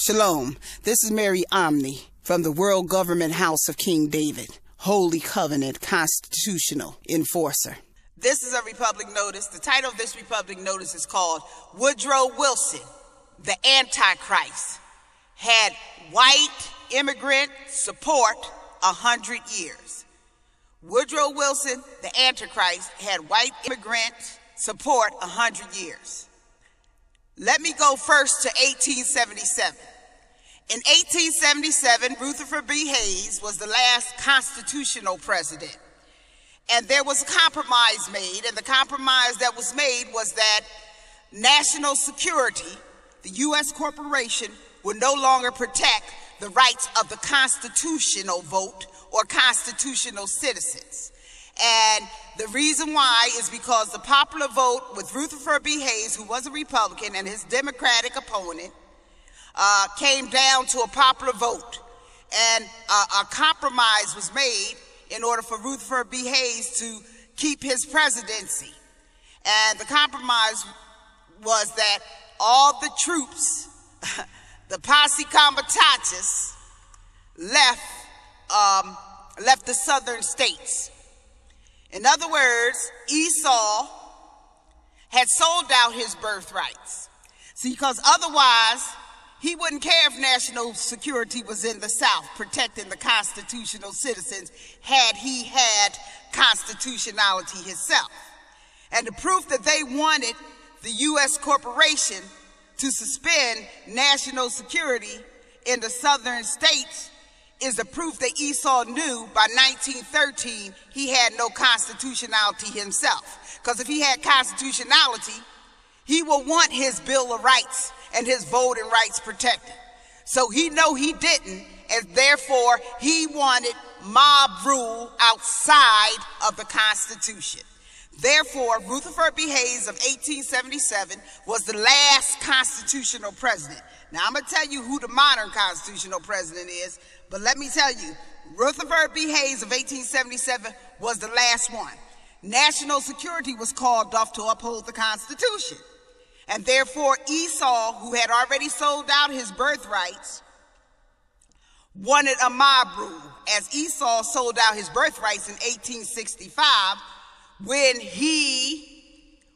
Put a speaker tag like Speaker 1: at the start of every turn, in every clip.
Speaker 1: Shalom, this is Mary Omni from the World Government House of King David, Holy Covenant Constitutional Enforcer. This is a Republic Notice. The title of this Republic Notice is called Woodrow Wilson, the Antichrist, had white immigrant support 100 years. Woodrow Wilson, the Antichrist, had white immigrant support 100 years. Let me go first to 1877. In 1877, Rutherford B. Hayes was the last constitutional president. And there was a compromise made, and the compromise that was made was that national security, the U.S. corporation, would no longer protect the rights of the constitutional vote or constitutional citizens. And the reason why is because the popular vote with Rutherford B. Hayes, who was a Republican, and his Democratic opponent, came down to a popular vote. And a compromise was made in order for Rutherford B. Hayes to keep his presidency. And the compromise was that all the troops, the posse comitatus, left the southern states. In other words, Esau had sold out his birthrights. See, because otherwise, he wouldn't care if national security was in the South, protecting the constitutional citizens, had he had constitutionality himself. And the proof that they wanted the U.S. corporation to suspend national security in the southern states is the proof that Esau knew by 1913 he had no constitutionality himself. Because if he had constitutionality, he will want his Bill of Rights and his voting rights protected. So he know he didn't, and therefore he wanted mob rule outside of the Constitution. Therefore, Rutherford B. Hayes of 1877 was the last constitutional president. Now, I'm going to tell you who the modern constitutional president is, but let me tell you, Rutherford B. Hayes of 1877 was the last one. National security was called off to uphold the Constitution. And therefore, Esau, who had already sold out his birthrights, wanted a mob rule, as Esau sold out his birthrights in 1865 when he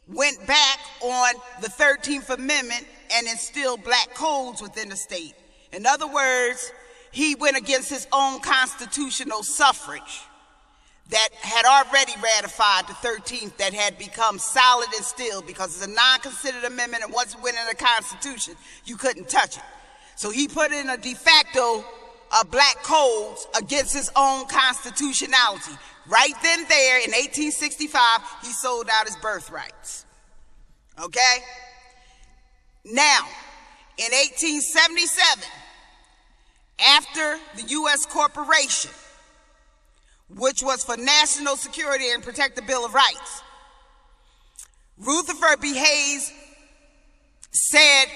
Speaker 1: went back on the 13th Amendment and instilled black codes within the state. In other words, he went against his own constitutional suffrage that had already ratified the 13th, that had become solid and still because it's a non-considered amendment, and once it went in the Constitution, you couldn't touch it. So he put in a de facto black codes against his own constitutionality. Right then there, in 1865, he sold out his birthrights. Okay? Now, in 1877, after the U.S. corporation, which was for national security and protect the Bill of Rights, Rutherford B. Hayes said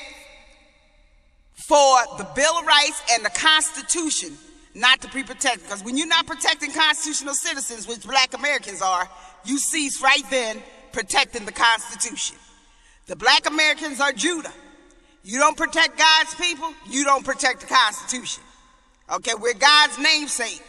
Speaker 1: for the Bill of Rights and the Constitution not to be protected, because when you're not protecting constitutional citizens, which black Americans are, you cease right then protecting the Constitution. The black Americans are Judah. You don't protect God's people, you don't protect the Constitution. Okay, we're God's namesake.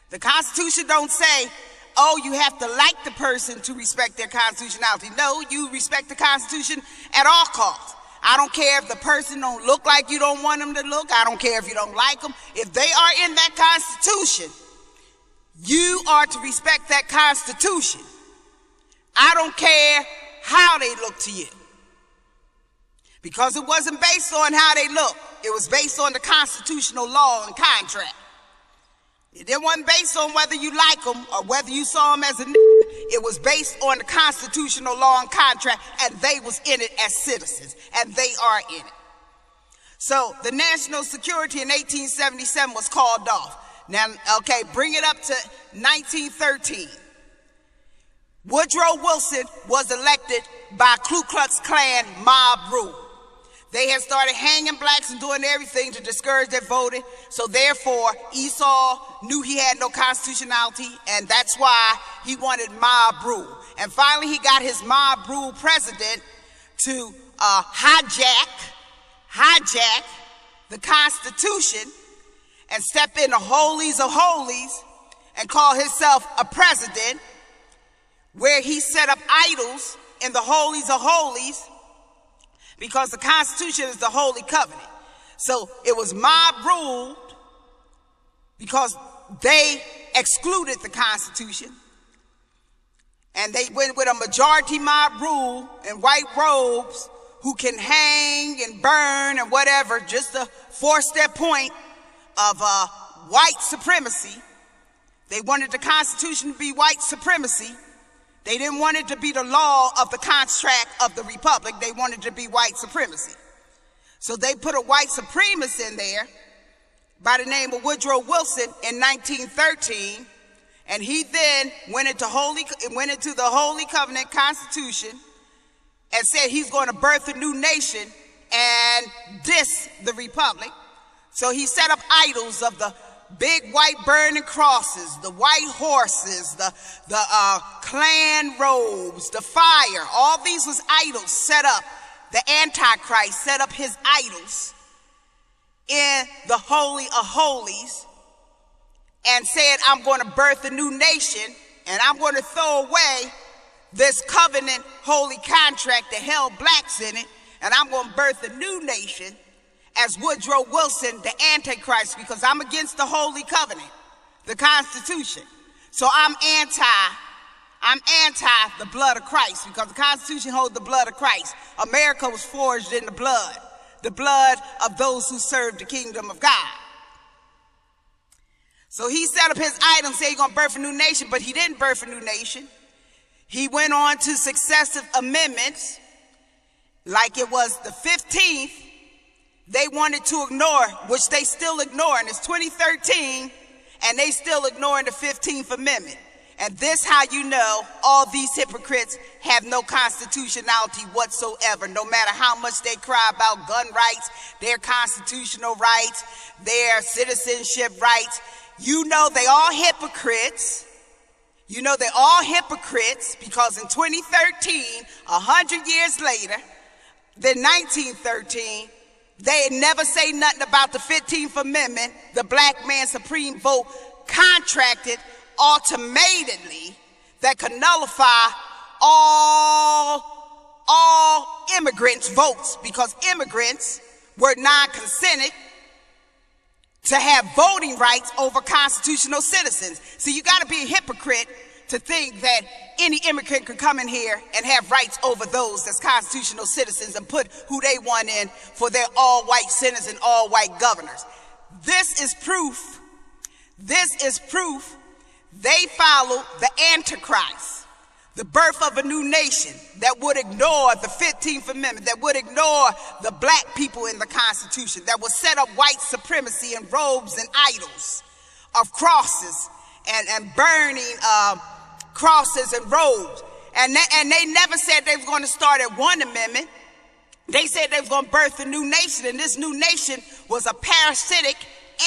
Speaker 1: The Constitution don't say, oh, you have to like the person to respect their constitutionality. No, you respect the Constitution at all costs. I don't care if the person don't look like you don't want them to look. I don't care if you don't like them. If they are in that Constitution, you are to respect that Constitution. I don't care how they look to you. Because it wasn't based on how they look. It was based on the constitutional law and contract. It wasn't based on whether you like them or whether you saw them as a nigga. It was based on the constitutional law and contract, and they was in it as citizens, and they are in it. So the national security in 1877 was called off. Now, okay, bring it up to 1913. Woodrow Wilson was elected by Ku Klux Klan mob rule. They had started hanging blacks and doing everything to discourage their voting. So therefore, Esau knew he had no constitutionality, and that's why he wanted mob rule. And finally, he got his mob rule president to hijack the Constitution and step in the holies of holies and call himself a president, where he set up idols in the holies of holies, because the Constitution is the Holy Covenant. So it was mob ruled because they excluded the Constitution, and they went with a majority mob rule in white robes who can hang and burn and whatever, just to force their point of white supremacy. They wanted the Constitution to be white supremacy. They didn't want it to be the law of the contract of the Republic. They wanted it to be white supremacy. So they put a white supremacist in there by the name of Woodrow Wilson in 1913, and he then went into the Holy Covenant Constitution and said he's going to birth a new nation and diss the Republic. So he set up idols of the big white burning crosses, the white horses, the Klan robes, the fire. All these was idols set up. The Antichrist set up his idols in the Holy of Holies and said, I'm going to birth a new nation, and I'm going to throw away this covenant holy contract that held blacks in it, and I'm going to birth a new nation as Woodrow Wilson, the Antichrist, because I'm against the Holy Covenant, the Constitution. So I'm anti the blood of Christ, because the Constitution holds the blood of Christ. America was forged in the blood of those who serve the kingdom of God. So he set up his item, said he's going to birth a new nation, but he didn't birth a new nation. He went on to successive amendments, like it was the 15th, they wanted to ignore, which they still ignore, and it's 2013, and they still ignoring the 15th Amendment. And this how you know all these hypocrites have no constitutionality whatsoever, no matter how much they cry about gun rights, their constitutional rights, their citizenship rights. You know they all hypocrites. You know they're all hypocrites, because in 2013, 100 years later, than 1913, they never say nothing about the 15th Amendment, the black man supreme vote contracted ultimately that could nullify all immigrants' votes, because immigrants were non-consented to have voting rights over constitutional citizens. So you got to be a hypocrite to think that any immigrant could come in here and have rights over those that's constitutional citizens and put who they want in for their all-white senators and all-white governors. This is proof. This is proof they followed the Antichrist, the birth of a new nation that would ignore the 15th Amendment, that would ignore the black people in the Constitution, that would set up white supremacy and robes and idols of crosses and burning crosses and robes. And they never said they were going to start at one amendment. They said they were going to birth a new nation, and this new nation was a parasitic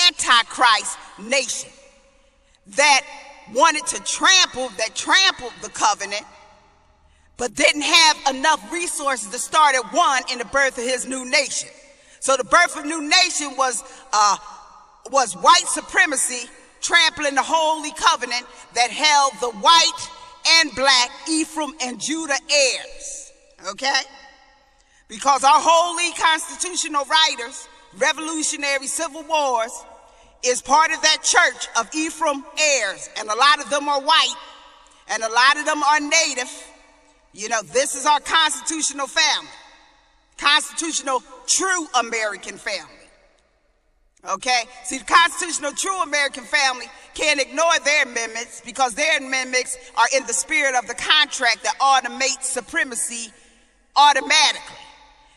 Speaker 1: Antichrist nation that wanted to trampled the covenant, but didn't have enough resources to start at one in the birth of his new nation. So the birth of new nation was white supremacy trampling the holy covenant that held the white and black, Ephraim and Judah heirs, okay? Because our holy constitutional writers, revolutionary civil wars, is part of that church of Ephraim heirs, and a lot of them are white, and a lot of them are native. You know, this is our constitutional family, constitutional true American family. Okay? See, the constitutional true American family can't ignore their amendments, because their amendments are in the spirit of the contract that automates supremacy automatically.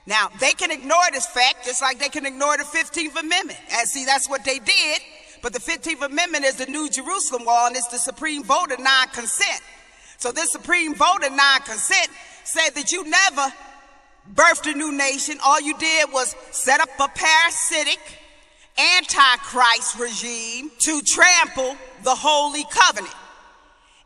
Speaker 1: Now, they can ignore this fact just like they can ignore the 15th Amendment. And see, that's what they did. But the 15th Amendment is the New Jerusalem Law, and it's the supreme vote of non-consent. So this supreme vote of non-consent said that you never birthed a new nation. All you did was set up a parasitic Antichrist regime to trample the Holy Covenant.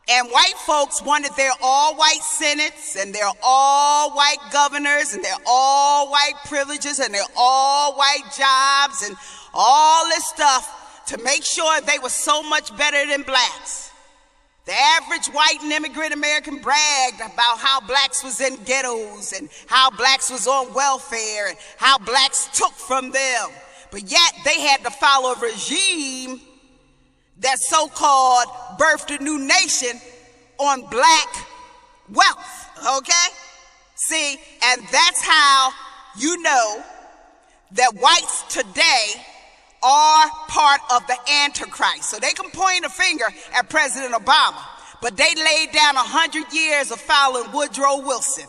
Speaker 1: And white folks wanted their all-white senates and their all-white governors and their all-white privileges and their all-white jobs and all this stuff to make sure they were so much better than blacks. The average white and immigrant American bragged about how blacks was in ghettos and how blacks was on welfare and how blacks took from them. But yet they had to follow a regime that so-called birthed a new nation on black wealth, okay? See, and that's how you know that whites today are part of the Antichrist. So they can point a finger at President Obama, but they laid down 100 years of following Woodrow Wilson.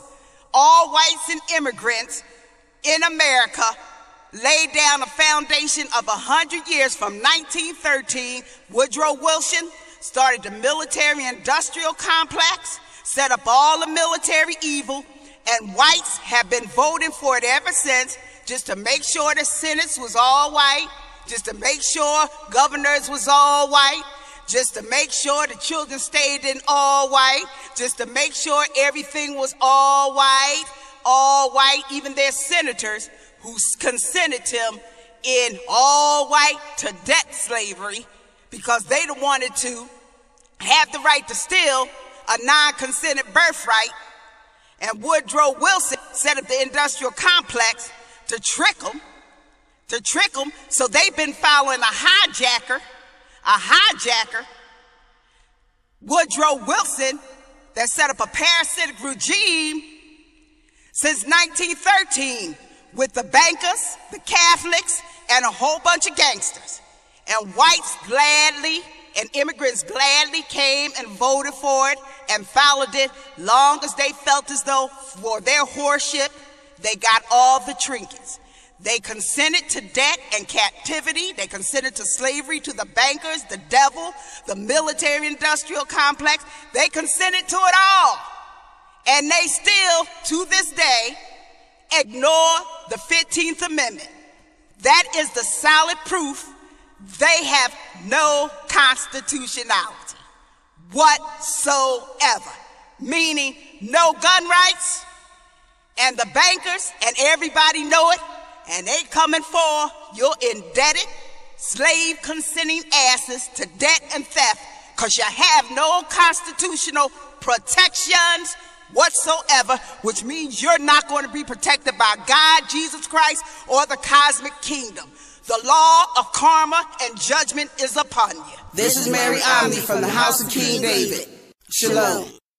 Speaker 1: All whites and immigrants in America laid down a foundation of 100 years from 1913. Woodrow Wilson started the military-industrial complex, set up all the military evil, and whites have been voting for it ever since, just to make sure the Senate was all white, just to make sure governors was all white, just to make sure the children stayed in all white, just to make sure everything was all white, even their senators who consented him in all white to debt slavery because they wanted to have the right to steal a non-consented birthright. And Woodrow Wilson set up the industrial complex to trick them. So they've been following a hijacker, Woodrow Wilson, that set up a parasitic regime since 1913 with the bankers, the Catholics, and a whole bunch of gangsters. And whites gladly and immigrants gladly came and voted for it and followed it long as they felt as though for their whoreship, they got all the trinkets. They consented to debt and captivity. They consented to slavery to the bankers, the devil, the military-industrial complex. They consented to it all. And they still, to this day, ignore the 15th Amendment. That is the solid proof they have no constitutionality whatsoever, meaning no gun rights, and the bankers and everybody know it, and they coming for your indebted, slave-consenting asses to debt and theft because you have no constitutional protections whatsoever, which means you're not going to be protected by God, Jesus Christ, or the cosmic kingdom. The law of karma and judgment is upon you.
Speaker 2: This is Mary Omni from the House of King David. Shalom.